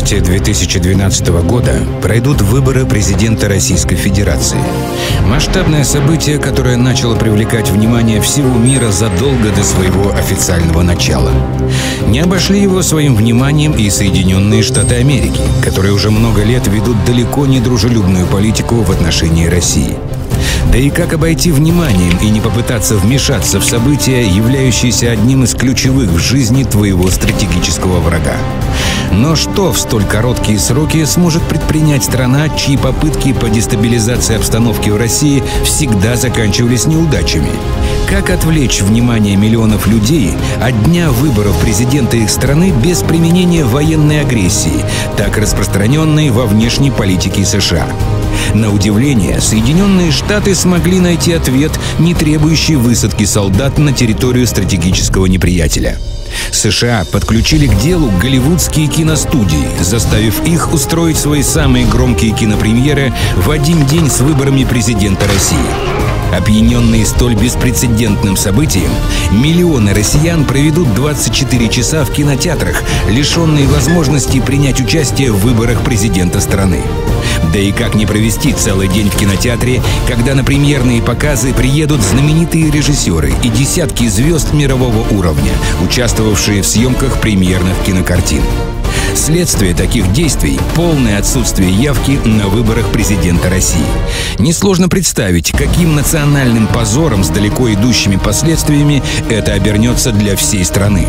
марте 2012 года пройдут выборы президента Российской Федерации. Масштабное событие, которое начало привлекать внимание всего мира задолго до своего официального начала. Не обошли его своим вниманием и Соединенные Штаты Америки, которые уже много лет ведут далеко не дружелюбную политику в отношении России. Да и как обойти вниманием и не попытаться вмешаться в события, являющиеся одним из ключевых в жизни твоего стратегического врага? Но что в столь короткие сроки сможет предпринять страна, чьи попытки по дестабилизации обстановки в России всегда заканчивались неудачами? Как отвлечь внимание миллионов людей от дня выборов президента их страны без применения военной агрессии, так распространенной во внешней политике США? На удивление, Соединенные Штаты смогли найти ответ, не требующий высадки солдат на территорию стратегического неприятеля. США подключили к делу голливудские киностудии, заставив их устроить свои самые громкие кинопремьеры в один день с выборами президента России. Опьяненные столь беспрецедентным событием, миллионы россиян проведут 24 часа в кинотеатрах, лишенные возможности принять участие в выборах президента страны. Да и как не провести целый день в кинотеатре, когда на премьерные показы приедут знаменитые режиссеры и десятки звезд мирового уровня, участвовавшие в съемках премьерных кинокартин. Следствие таких действий – полное отсутствие явки на выборах президента России. Несложно представить, каким национальным позором с далеко идущими последствиями это обернется для всей страны.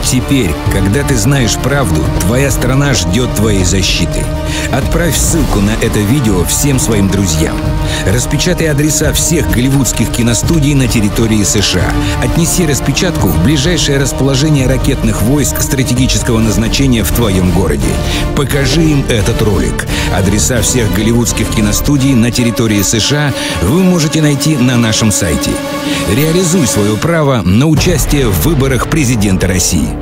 Теперь, когда ты знаешь правду, твоя страна ждет твоей защиты. Отправь ссылку на это видео всем своим друзьям. Распечатай адреса всех голливудских киностудий на территории США. Отнеси распечатку в ближайшее расположение ракетных войск стратегического назначения в твоем городе. Покажи им этот ролик. Адреса всех голливудских киностудий на территории США вы можете найти на нашем сайте. Реализуй свое право на участие в выборах президента России.